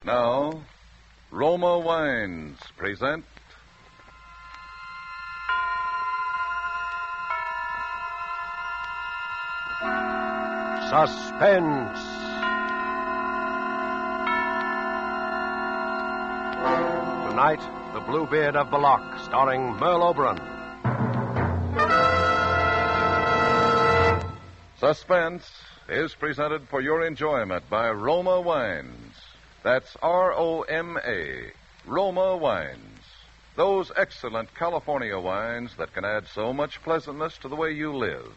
Now, Roma Wines present Suspense. Tonight, The Bluebeard of Bellaco, starring Merle Oberon. Suspense is presented for your enjoyment by Roma Wines. That's R-O-M-A, Roma Wines. Those excellent California wines that can add so much pleasantness to the way you live,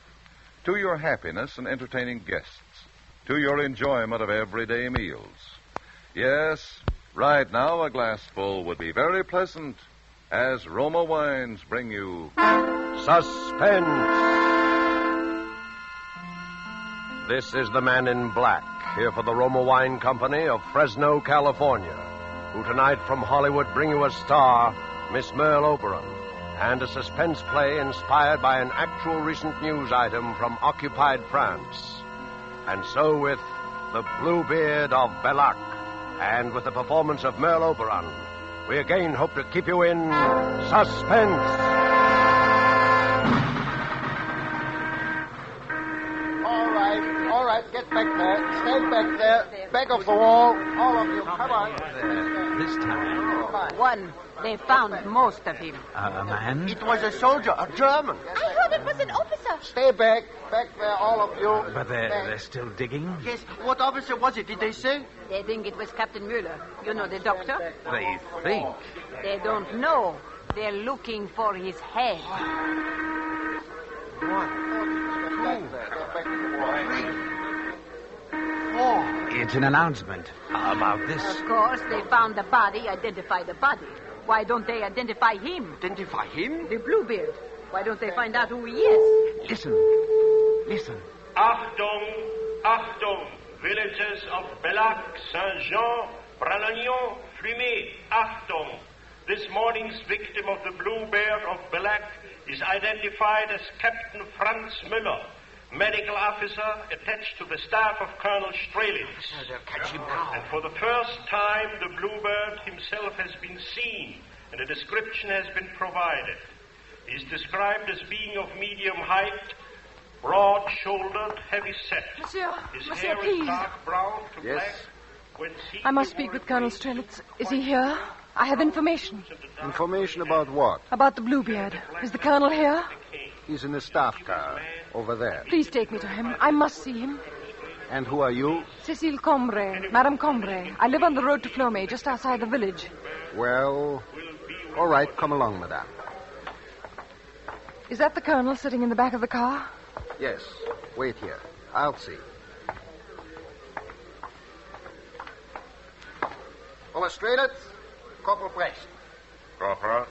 to your happiness in entertaining guests, to your enjoyment of everyday meals. Yes, right now a glassful would be very pleasant as Roma Wines bring you Suspense. This is the man in black, here for the Roma Wine Company of Fresno, California, who tonight from Hollywood bring you a star, Miss Merle Oberon, and a suspense play inspired by an actual recent news item from occupied France. And so with The Bluebeard of Bellaco, and with the performance of Merle Oberon, we again hope to keep you in suspense. All right, get back there. Stay back there. Back of the wall. All of you, come on. This time. One. They found most of him. A man? It was a soldier, a German. I thought it was an officer. Stay back. Back there, all of you. But they're still digging? Yes, what officer was it, did they say? They think it was Captain Mueller. You know, the doctor. They think. They don't know. They're looking for his head. It's an announcement about this. Of course, they found the body, identified the body. Why don't they identify him? Identify him? The Bluebeard. Why don't they find out who he is? Listen. Achtung, Achtung, villagers of Bellac, Saint-Jean, Bralagnon, Fumé, Achtung. This morning's victim of the Bluebeard of Bellac is identified as Captain Franz Müller, medical officer attached to the staff of Colonel Strelitz. They'll catch him now. And for the first time, the Bluebird himself has been seen, and a description has been provided. He is described as being of medium height, broad-shouldered, heavy-set. Monsieur, His Monsieur, hair please. is dark brown to Yes? black. When seen, I must he speak wore with a Colonel grey Strelitz. suit Is with he here? I have information. Information about what? About the Bluebeard. Is the Colonel here? He's in the staff car, over there. Please take me to him. I must see him. And who are you? Cécile Combray, Madame Combray. I live on the road to Flomé, just outside the village. Well, all right, come along, madame. Is that the Colonel sitting in the back of the car? Yes, wait here. I'll see. Oberst Strelitz, Corporal Brecht. Corporal.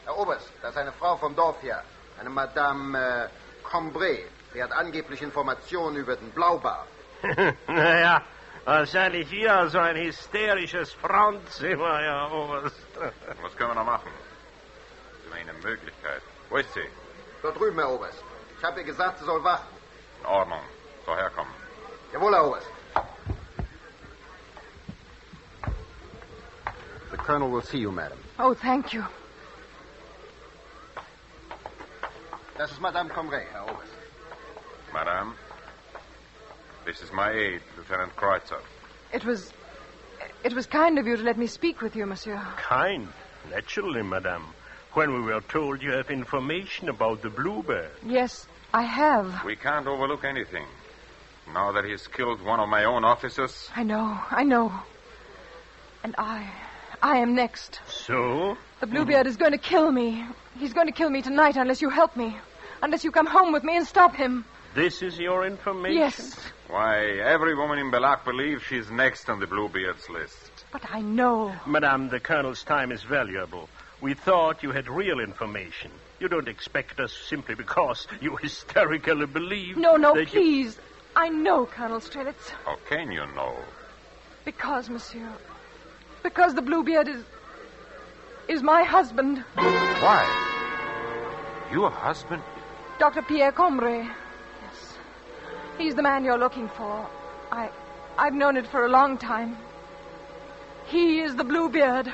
Herr Oberst, das ist eine Frau vom Dorf hier. Eine Madame Combray. Sie hat angeblich Informationen über den Blaubart. Naja, wahrscheinlich hier so ein hysterisches Frauenzimmer, Herr Oberst. Was können wir noch machen? Das ist eine Möglichkeit. Wo ist sie? Dort drüben, Herr Oberst. Ich habe ihr gesagt, sie soll warten. In Ordnung. Soll herkommen. Jawohl, Herr Oberst. The colonel will see you, madam. Oh, thank you. Das ist Madame Combray, Herr Oberst. Madame, this is my aide, Lieutenant Kreutzer. It was kind of you to let me speak with you, monsieur. Kind, naturally, madame. When we were told you have information about the Bluebird. Yes, I have. We can't overlook anything. Now that he's killed one of my own officers. I know. And I am next. So? The Bluebeard is going to kill me. He's going to kill me tonight unless you help me. Unless you come home with me and stop him. This is your information? Yes. Why, every woman in Bellac believes she's next on the Bluebeard's list. But I know. Madame, the Colonel's time is valuable. We thought you had real information. You don't expect us simply because you hysterically believe... No, that please. I know, Colonel Strelitz. How can you know? Because, monsieur. Because the Bluebeard is my husband. Why? Your husband? Dr. Pierre Combray. Yes. He's the man you're looking for. I've known it for a long time. He is the Bluebeard.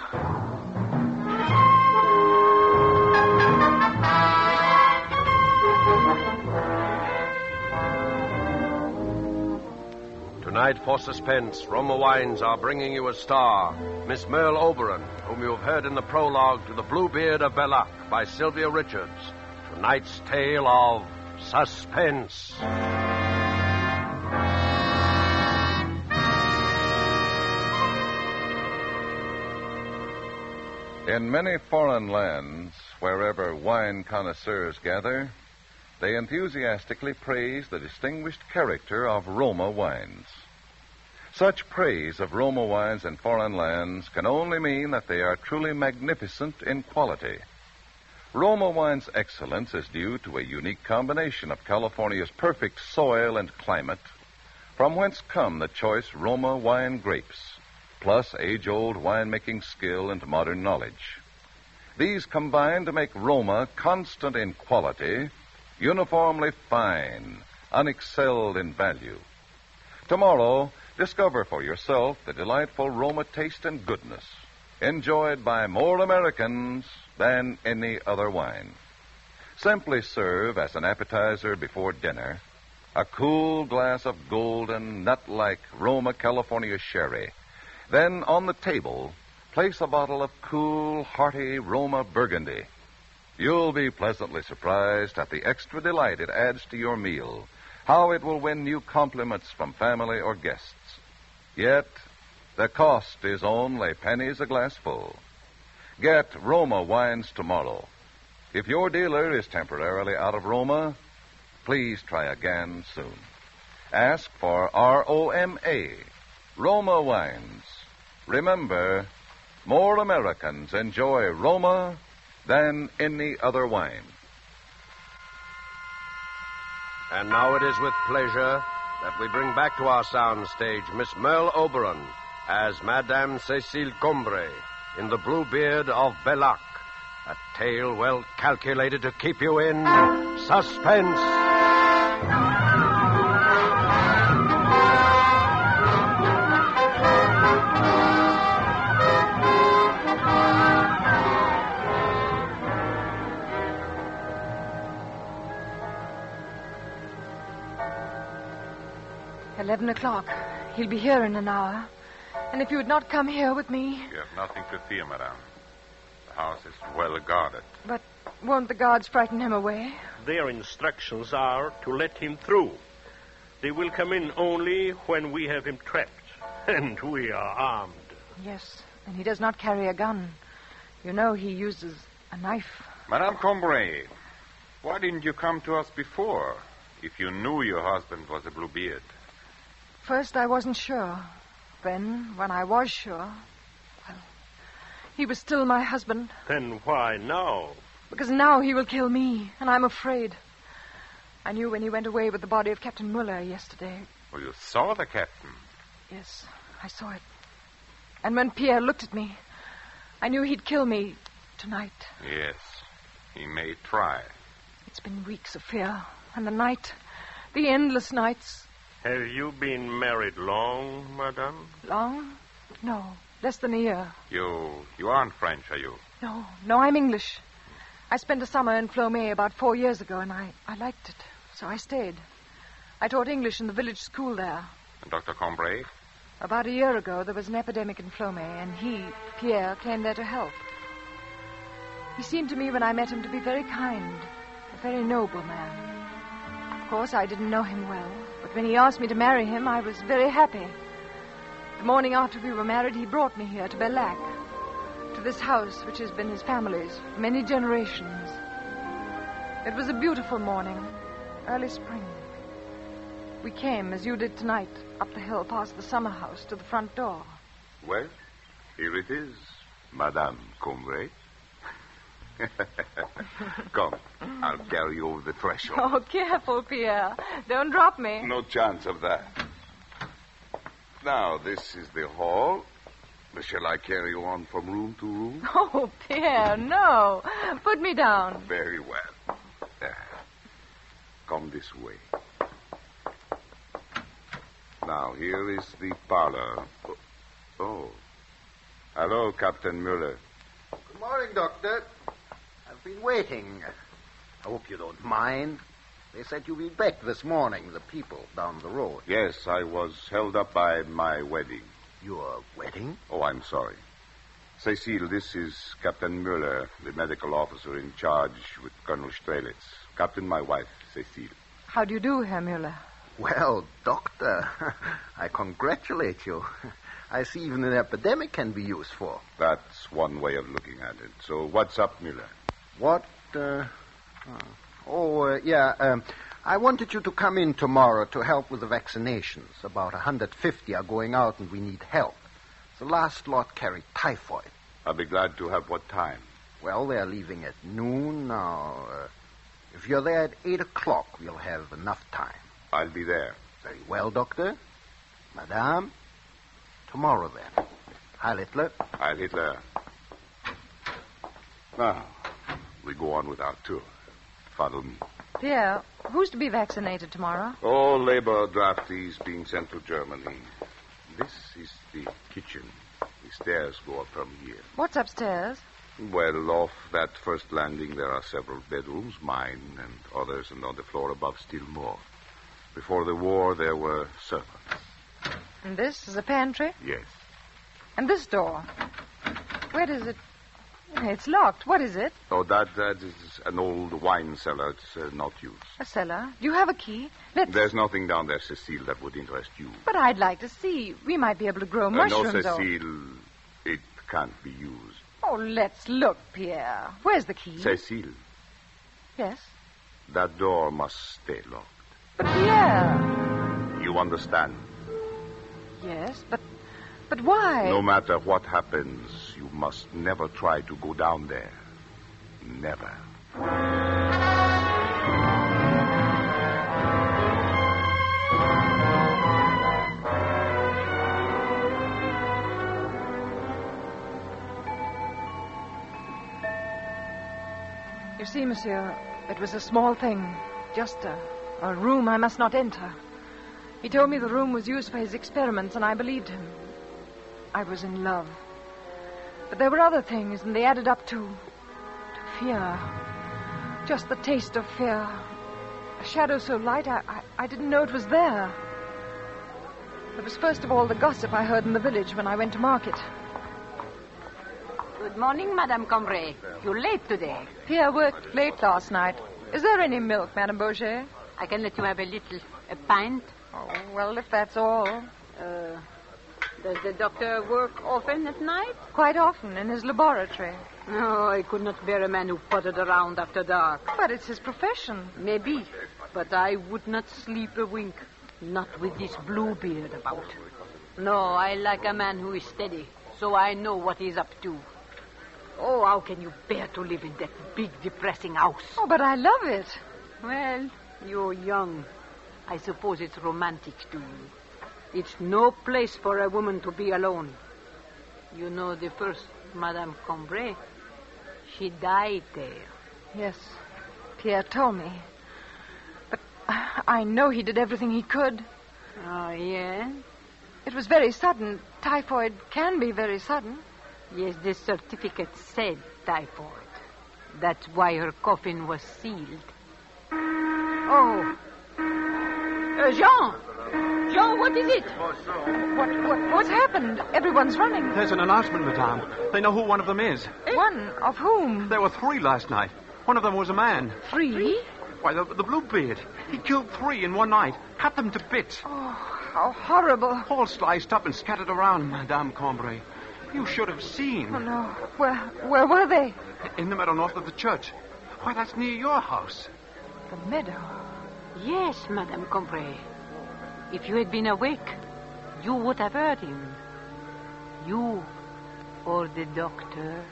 Tonight for Suspense, Roma Wines are bringing you a star, Miss Merle Oberon, whom you have heard in the prologue to The Bluebeard of Bellaco by Sylvia Richards. Tonight's tale of Suspense. In many foreign lands, wherever wine connoisseurs gather, they enthusiastically praise the distinguished character of Roma wines. Such praise of Roma wines in foreign lands can only mean that they are truly magnificent in quality. Roma wine's excellence is due to a unique combination of California's perfect soil and climate, from whence come the choice Roma wine grapes, plus age-old winemaking skill and modern knowledge. These combine to make Roma constant in quality, uniformly fine, unexcelled in value. Tomorrow, discover for yourself the delightful Roma taste and goodness, enjoyed by more Americans than any other wine. Simply serve as an appetizer before dinner a cool glass of golden, nut-like Roma California sherry. Then on the table, place a bottle of cool, hearty Roma Burgundy. You'll be pleasantly surprised at the extra delight it adds to your meal, how it will win new compliments from family or guests. Yet, the cost is only pennies a glassful. Get Roma wines tomorrow. If your dealer is temporarily out of Roma, please try again soon. Ask for ROMA, Roma wines. Remember, more Americans enjoy Roma than any other wine. And now it is with pleasure that we bring back to our sound stage Miss Merle Oberon as Madame Cécile Combray in The Bluebeard of Bellaco, a tale well calculated to keep you in suspense. 11 o'clock. He'll be here in an hour. And if you would not come here with me... You have nothing to fear, madame. The house is well guarded. But won't the guards frighten him away? Their instructions are to let him through. They will come in only when we have him trapped. And we are armed. Yes, and he does not carry a gun. You know he uses a knife. Madame Combray, why didn't you come to us before if you knew your husband was a Bluebeard? First, I wasn't sure. Then, when I was sure, well, he was still my husband. Then why now? Because now he will kill me, and I'm afraid. I knew when he went away with the body of Captain Muller yesterday. Well, you saw the captain. Yes, I saw it. And when Pierre looked at me, I knew he'd kill me tonight. Yes, he may try. It's been weeks of fear. And the night, the endless nights. Have you been married long, madame? Long? No, less than a year. You aren't French, are you? No, I'm English. I spent a summer in Flomé about 4 years ago, and I liked it, so I stayed. I taught English in the village school there. And Dr. Combray? About a year ago, there was an epidemic in Flomé, and he, Pierre, came there to help. He seemed to me when I met him to be very kind, a very noble man. Of course, I didn't know him well, but when he asked me to marry him, I was very happy. The morning after we were married, he brought me here to Bellaco, to this house which has been his family's for many generations. It was a beautiful morning, early spring. We came, as you did tonight, up the hill past the summer house to the front door. Well, here it is, Madame Combray. Come, I'll carry you over the threshold. Oh, careful, Pierre. Don't drop me. No chance of that. Now, this is the hall. Shall I carry you on from room to room? Oh, Pierre, no. Put me down. Very well. Come this way. Now, here is the parlor. Oh, Hello, Captain Mueller. Good morning, Doctor. I've been waiting. I hope you don't mind. They said you'd be back this morning, the people down the road. Yes, I was held up by my wedding. Your wedding? Oh, I'm sorry. Cecile, this is Captain Mueller, the medical officer in charge with Colonel Strelitz. Captain, my wife, Cecile. How do you do, Herr Mueller? Well, Doctor, I congratulate you. I see even an epidemic can be useful. That's one way of looking at it. So what's up, Mueller? What, I wanted you to come in tomorrow to help with the vaccinations. About 150 are going out and we need help. The last lot carried typhoid. I'll be glad to have what time? Well, they're leaving at noon now. If you're there at 8 o'clock, we'll have enough time. I'll be there. Very well, Doctor. Madame, tomorrow then. Heil Hitler. Heil Hitler. Now, we go on with our tour. Follow me. Pierre, who's to be vaccinated tomorrow? All labor draftees being sent to Germany. This is the kitchen. The stairs go up from here. What's upstairs? Well, off that first landing, there are several bedrooms, mine and others, and on the floor above, still more. Before the war, there were servants. And this is a pantry? Yes. And this door? Where does it... It's locked. What is it? Oh, that is an old wine cellar. It's not used. A cellar? Do you have a key? There's nothing down there, Cecile, that would interest you. But I'd like to see. We might be able to grow mushrooms. No, Cecile, it can't be used. Oh, let's look, Pierre. Where's the key? Cecile. Yes? That door must stay locked. But Pierre... You understand? Yes, but why? No matter what happens, you must never try to go down there. Never. You see, monsieur, it was a small thing. Just a room I must not enter. He told me the room was used for his experiments, and I believed him. I was in love. But there were other things, and they added up to fear. Just the taste of fear. A shadow so light, I didn't know it was there. There was first of all the gossip I heard in the village when I went to market. Good morning, Madame Combray. You're late today. Pierre worked late last night. Is there any milk, Madame Beauchet? I can let you have a pint. Oh, well, if that's all. Does the doctor work often at night? Quite often, in his laboratory. No, I could not bear a man who pottered around after dark. But it's his profession. Maybe, but I would not sleep a wink. Not with this Bluebeard about. No, I like a man who is steady, so I know what he's up to. Oh, how can you bear to live in that big, depressing house? Oh, but I love it. Well, you're young. I suppose it's romantic to you. It's no place for a woman to be alone. You know the first Madame Combray? She died there. Yes, Pierre told me. But I know he did everything he could. Oh, yeah? It was very sudden. Typhoid can be very sudden. Yes, the certificate said typhoid. That's why her coffin was sealed. Oh. Jean! Jean, what is it? What's happened? Everyone's running. There's an announcement, madame. They know who one of them is. One? Of whom? There were 3 last night. One of them was a man. 3? Why, the Bluebeard. He killed 3 in one night. Cut them to bits. Oh, how horrible. All sliced up and scattered around, Madame Combray. You should have seen. Oh, no. Where were they? In the meadow north of the church. Why, that's near your house. The meadow? Yes, Madame Combray. If you had been awake, you would have heard him. You or the doctor.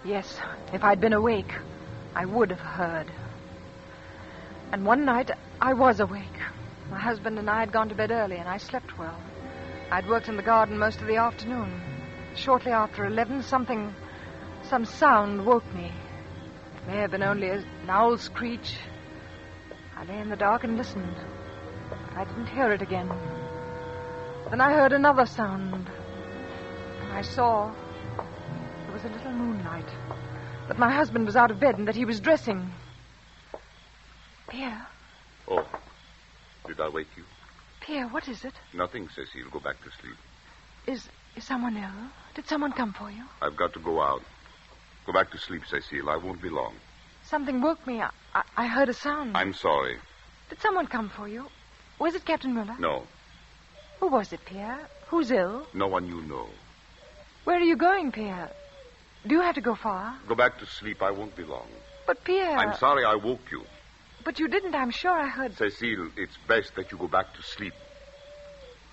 Yes, if I'd been awake, I would have heard. And one night, I was awake. My husband and I had gone to bed early, and I slept well. I'd worked in the garden most of the afternoon. Shortly after 11, some sound woke me. It may have been only an owl's screech. I lay in the dark and listened, but I didn't hear it again. Then I heard another sound, and I saw there was a little moonlight, that my husband was out of bed and that he was dressing. Pierre? Oh, did I wake you? Pierre, what is it? Nothing, Cecile. Go back to sleep. Is someone ill? Did someone come for you? I've got to go out. Go back to sleep, Cecile. I won't be long. Something woke me. I heard a sound. I'm sorry. Did someone come for you? Was it Captain Muller? No. Who was it, Pierre? Who's ill? No one you know. Where are you going, Pierre? Do you have to go far? Go back to sleep. I won't be long. But, Pierre... I'm sorry I woke you. But you didn't. I'm sure I heard... Cecile, it's best that you go back to sleep.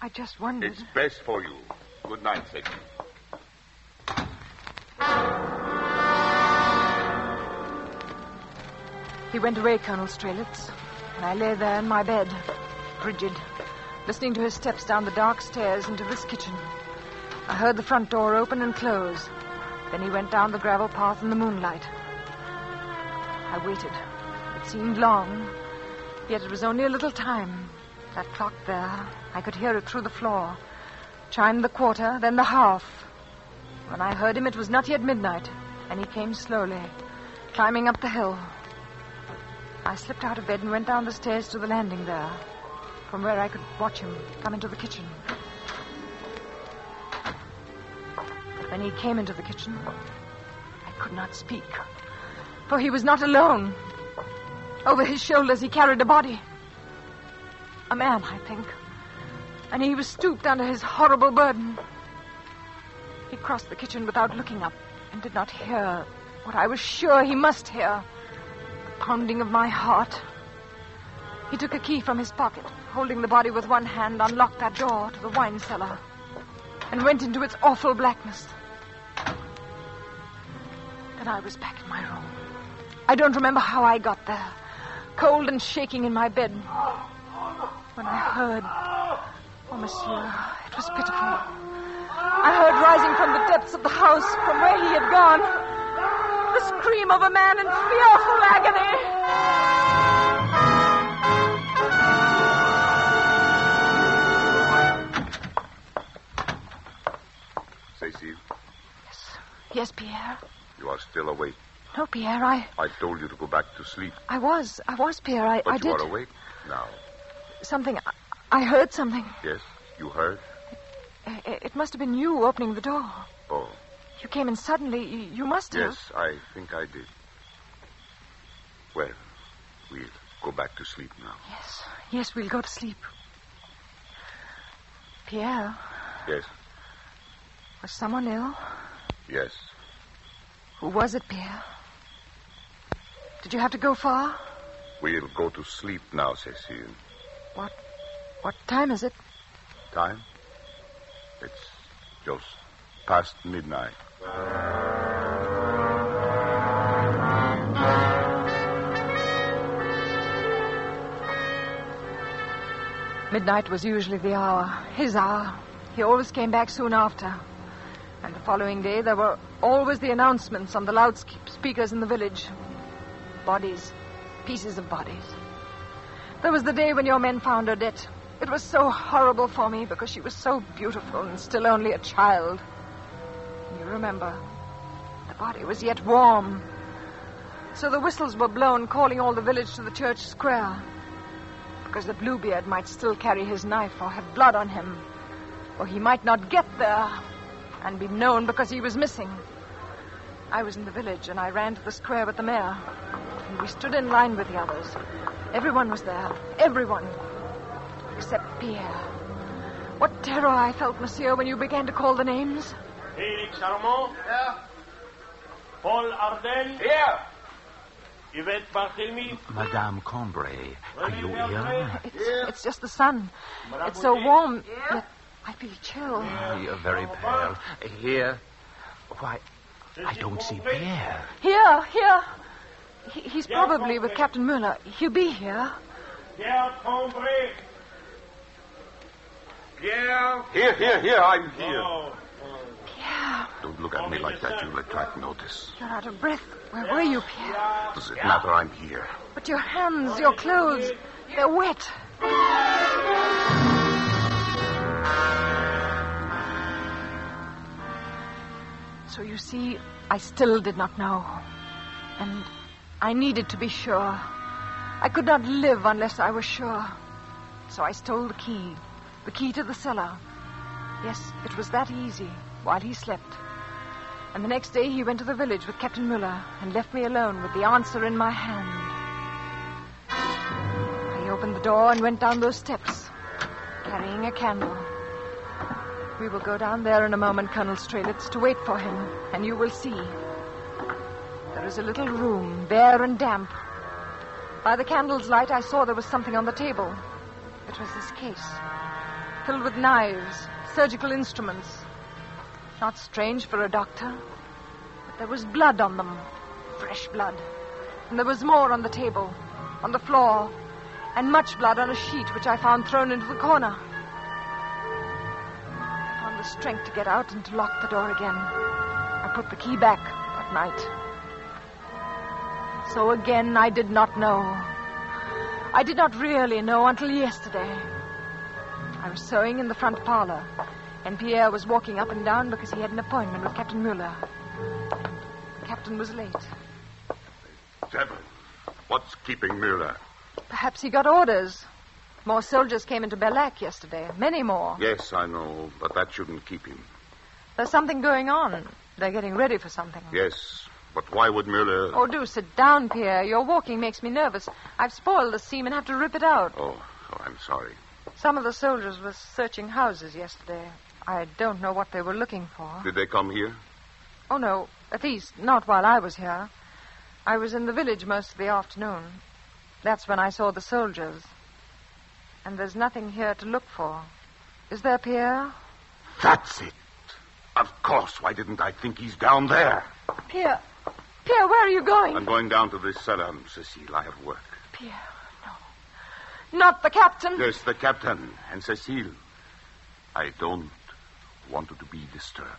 I just wondered... It's best for you. Good night, Cecile. He went away, Colonel Strelitz, and I lay there in my bed, frigid, listening to his steps down the dark stairs into this kitchen. I heard the front door open and close. Then he went down the gravel path in the moonlight. I waited. It seemed long, yet it was only a little time. That clock there, I could hear it through the floor. Chimed the quarter, then the half. When I heard him, it was not yet midnight, and he came slowly, climbing up the hill. I slipped out of bed and went down the stairs to the landing there, from where I could watch him come into the kitchen. But when he came into the kitchen, I could not speak, for he was not alone. Over his shoulders he carried a body. A man, I think. And he was stooped under his horrible burden. He crossed the kitchen without looking up and did not hear what I was sure he must hear. The pounding of my heart. He took a key from his pocket, holding the body with one hand, unlocked that door to the wine cellar, and went into its awful blackness. Then I was back in my room. I don't remember how I got there, cold and shaking in my bed. When I heard... Oh, monsieur, it was pitiful. I heard rising from the depths of the house, from where he had gone, the scream of a man in fearful agony. Cecile? Yes, Pierre. You are still awake. No, Pierre, I told you to go back to sleep. I was, Pierre. I But did. you are awake now. Something... I heard something. Yes, you heard? It must have been you opening the door. Oh. You came in suddenly. You must have. Yes, I think I did. Well, we'll go back to sleep now. Yes, we'll go to sleep. Pierre. Yes. Was someone ill? Yes. Who was it, Pierre? Did you have to go far? We'll go to sleep now, Cecile. What time is it? Time? It's just past midnight. Midnight was usually the hour, his hour. He always came back soon after. And the following day, there were always the announcements on the loudspeakers in the village. Bodies. Pieces of bodies. There was the day when your men found Odette. It was so horrible for me because she was so beautiful and still only a child. You remember, the body was yet warm. So the whistles were blown, calling all the village to the church square. Because the Bluebeard might still carry his knife or have blood on him. Or he might not get there and be known because he was missing. I was in the village and I ran to the square with the mayor. And we stood in line with the others. Everyone was there. Everyone. Except Pierre. What terror I felt, monsieur, when you began to call the names. Félix Armand? Here. Paul Arden? Here. Yvette Barthélemy? Madame Combray, are you ill? It's just the sun. It's so warm, yet I feel chill. You're very pale. Here? Why, I don't see Pierre. Here. He's probably with Captain Muller. He'll be here. Pierre Combray. Pierre? Here, I'm here. Pierre. Don't Don't look at me like that. You'll attract notice. You're out of breath. Where were you, Pierre? Does it matter? I'm here. But your hands, your clothes, they're wet. So you see, I still did not know. And I needed to be sure. I could not live unless I was sure. So I stole the key to the cellar. Yes, it was that easy, while he slept. And the next day he went to the village with Captain Muller and left me alone with the answer in my hand. I opened the door and went down those steps, carrying a candle. We will go down there in a moment, Colonel Strelitz, to wait for him, and you will see. There is a little room, bare and damp. By the candle's light, I saw there was something on the table. It was this case, filled with knives, surgical instruments. Not strange for a doctor, but there was blood on them, fresh blood. And there was more on the table, on the floor, and much blood on a sheet which I found thrown into the corner. I found the strength to get out and to lock the door again. I put the key back that night. So again, I did not know. I did not really know until yesterday. I was sewing in the front parlor, and Pierre was walking up and down because he had an appointment with Captain Muller. The captain was late. Devil, what's keeping Muller? Perhaps he got orders. More soldiers came into Bellaco yesterday. Many more. Yes, I know, but that shouldn't keep him. There's something going on. They're getting ready for something. Yes, but why would Muller... Oh, do sit down, Pierre. Your walking makes me nervous. I've spoiled the seam and have to rip it out. Oh, I'm sorry. Some of the soldiers were searching houses yesterday. I don't know what they were looking for. Did they come here? Oh, no. At least, not while I was here. I was in the village most of the afternoon. That's when I saw the soldiers. And there's nothing here to look for. Is there, Pierre? That's it. Of course. Why didn't I think he's down there? Pierre, where are you going? I'm going down to this cellar, Cecile. I have work. Pierre, no. Not the captain. Yes, the captain and Cecile. I don't want her to be disturbed.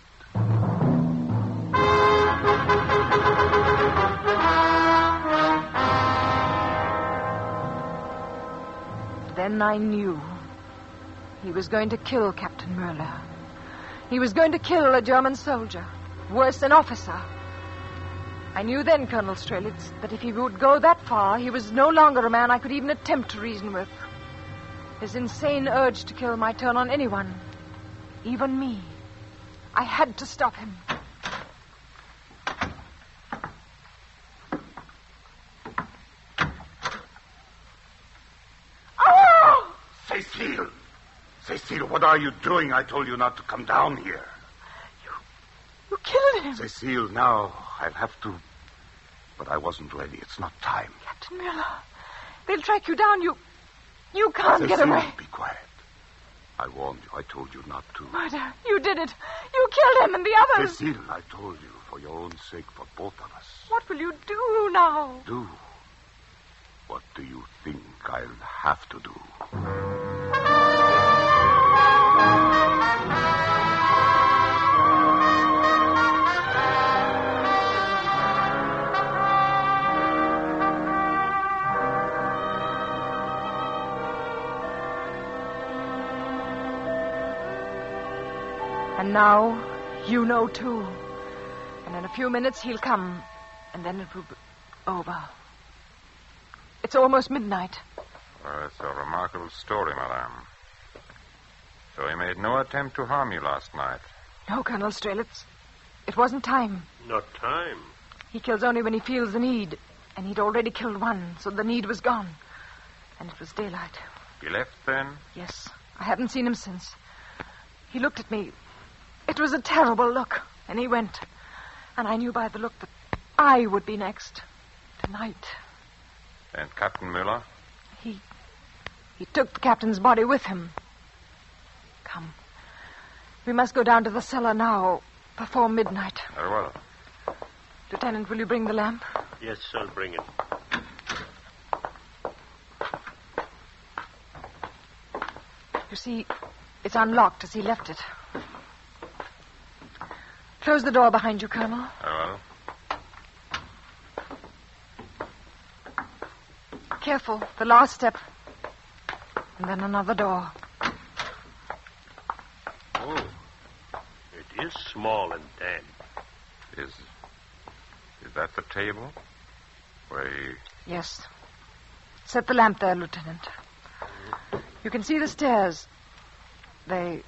Then I knew. He was going to kill Captain Muller. He was going to kill a German soldier. Worse, an officer. I knew then, Colonel Strelitz, that if he would go that far, he was no longer a man I could even attempt to reason with. His insane urge to kill might turn on anyone, even me. I had to stop him. Oh! Cecile! Cecile, what are you doing? I told you not to come down here. You killed him. Cecile, now I'll have to... But I wasn't ready. It's not time. Captain Muller, they'll track you down. You can't get away. Be quiet. I warned you. I told you not to. Murder. You did it. You killed him and the others. Cecile, I told you, for your own sake, for both of us. What will you do now? Do? What do you think I'll have to do? And now, you know, too. And in a few minutes, he'll come. And then it will be over. It's almost midnight. Well, it's a remarkable story, madame. So he made no attempt to harm you last night? No, Colonel Strelitz. It wasn't time. Not time? He kills only when he feels the need. And he'd already killed one, so the need was gone. And it was daylight. He left then? Yes. I haven't seen him since. He looked at me. It was a terrible look, and he went. And I knew by the look that I would be next. Tonight. And Captain Muller? He took the captain's body with him. Come. We must go down to the cellar now, before midnight. Very well. Lieutenant, will you bring the lamp? Yes, I'll bring it. You see, it's unlocked as he left it. Close the door behind you, Colonel. Well, Careful. The last step. And then another door. Oh, it is small and damp. is that the table? Yes. Set the lamp there, Lieutenant. You can see the stairs. They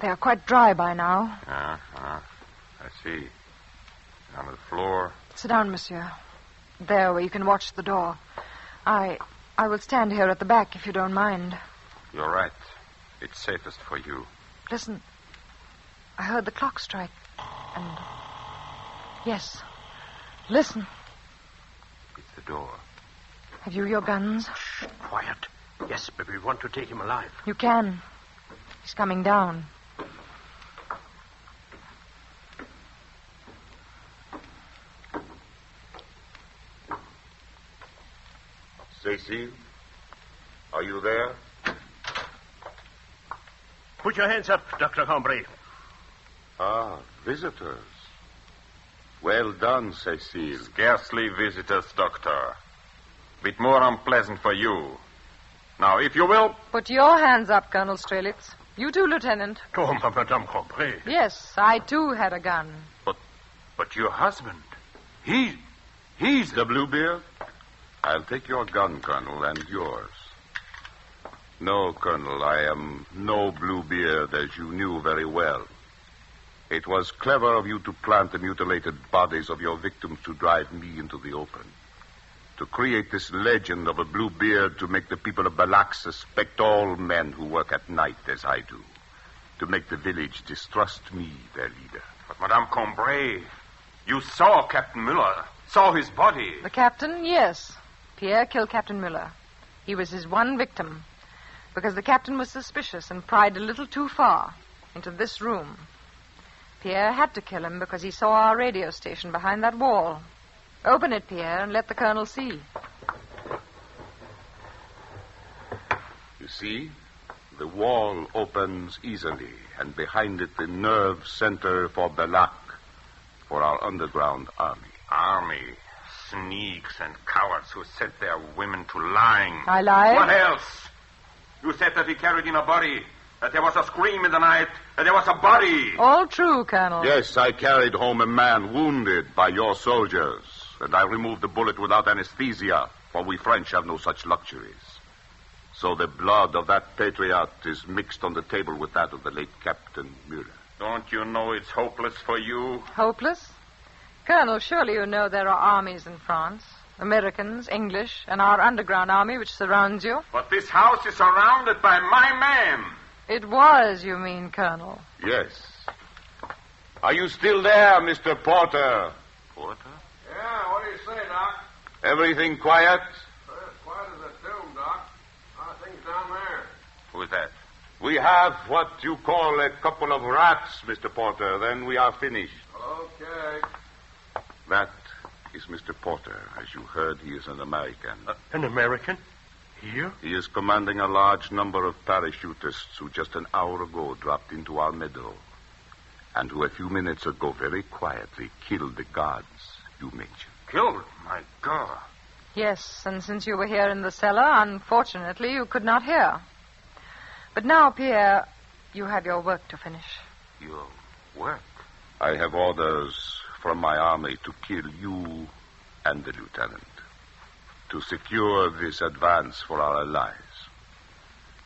are quite dry by now. I see. On the floor. Sit down, monsieur. There, where you can watch the door. I will stand here at the back, if you don't mind. You're right. It's safest for you. Listen. I heard the clock strike. And... Yes. Listen. It's the door. Have you your guns? Shh, quiet. Yes, but we want to take him alive. You can. He's coming down. Cecile, are you there? Put your hands up, Dr. Cambrai. Ah, visitors. Well done, Cecile. Scarcely visitors, Doctor. Bit more unpleasant for you. Now, if you will... Put your hands up, Colonel Strelitz. You too, Lieutenant. Oh, Madame Cambrai. Yes, I too had a gun. But your husband, he's the Bluebeard? I'll take your gun, Colonel, and yours. No, Colonel, I am no Bluebeard, as you knew very well. It was clever of you to plant the mutilated bodies of your victims to drive me into the open. To create this legend of a Bluebeard to make the people of Bellac suspect all men who work at night as I do. To make the village distrust me, their leader. But, Madame Cambrai, you saw Captain Muller, saw his body. The captain, yes. Pierre killed Captain Muller. He was his one victim. Because the captain was suspicious and pried a little too far into this room. Pierre had to kill him because he saw our radio station behind that wall. Open it, Pierre, and let the colonel see. You see, the wall opens easily, and behind it the nerve center for Bellac, for our underground army. Army? Sneaks and cowards who set their women to lying. I lied? What else? You said that he carried in a body, that there was a scream in the night, that there was a body. All true, Colonel. Yes, I carried home a man wounded by your soldiers, and I removed the bullet without anesthesia, for we French have no such luxuries. So the blood of that patriot is mixed on the table with that of the late Captain Muller. Don't you know it's hopeless for you? Hopeless? Colonel, surely you know there are armies in France. Americans, English, and our underground army which surrounds you. But this house is surrounded by my men. It was, you mean, Colonel? Yes. Are you still there, Mr. Porter? Porter? Yeah, what do you say, Doc? Everything quiet? As quiet as a tomb, Doc. How are things down there? Who's that? We have what you call a couple of rats, Mr. Porter. Then we are finished. Okay. That is Mr. Porter. As you heard, he is an American. An American? Here? He is commanding a large number of parachutists who just an hour ago dropped into our meadow, and who a few minutes ago very quietly killed the guards you mentioned. Killed? My God. Yes, and since you were here in the cellar, unfortunately, you could not hear. But now, Pierre, you have your work to finish. Your work? I have orders from my army to kill you and the lieutenant, to secure this advance for our allies.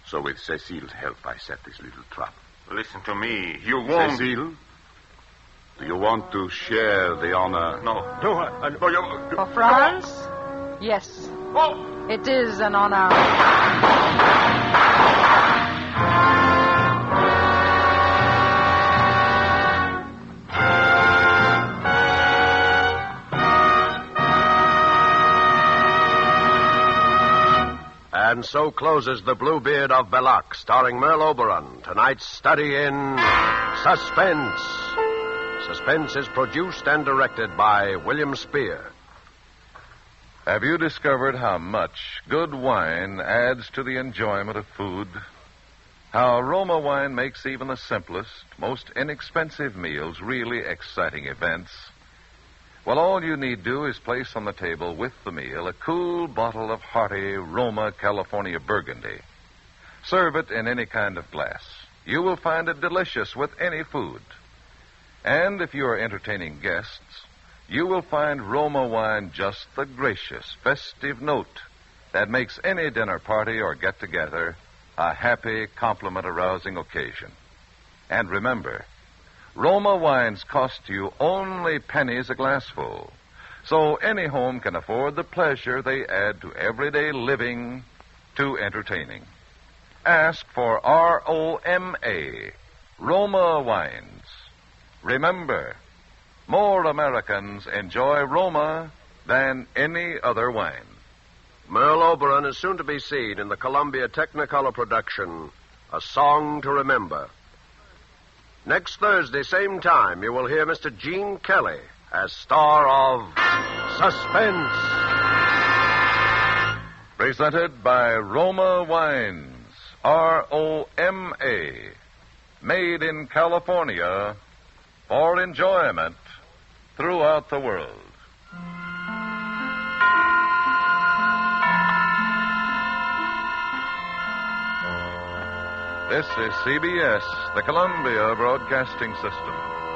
So with Cecile's help, I set this little trap. Listen to me. You won't... Cecile, do you want to share the honor? No. For France? Yes. Oh! It is an honor. And so closes The Bluebeard of Bellac, starring Merle Oberon. Tonight's study in Suspense. Suspense is produced and directed by William Spear. Have you discovered how much good wine adds to the enjoyment of food? How Roma wine makes even the simplest, most inexpensive meals really exciting events. Well, all you need do is place on the table with the meal a cool bottle of hearty Roma California Burgundy. Serve it in any kind of glass. You will find it delicious with any food. And if you are entertaining guests, you will find Roma wine just the gracious, festive note that makes any dinner party or get-together a happy, compliment-arousing occasion. And remember, Roma wines cost you only pennies a glassful, so any home can afford the pleasure they add to everyday living, to entertaining. Ask for ROMA, Roma wines. Remember, more Americans enjoy Roma than any other wine. Merle Oberon is soon to be seen in the Columbia Technicolor production, A Song to Remember. Next Thursday, same time, you will hear Mr. Gene Kelly as star of Suspense. Presented by Roma Wines, ROMA, made in California for enjoyment throughout the world. This is CBS, the Columbia Broadcasting System.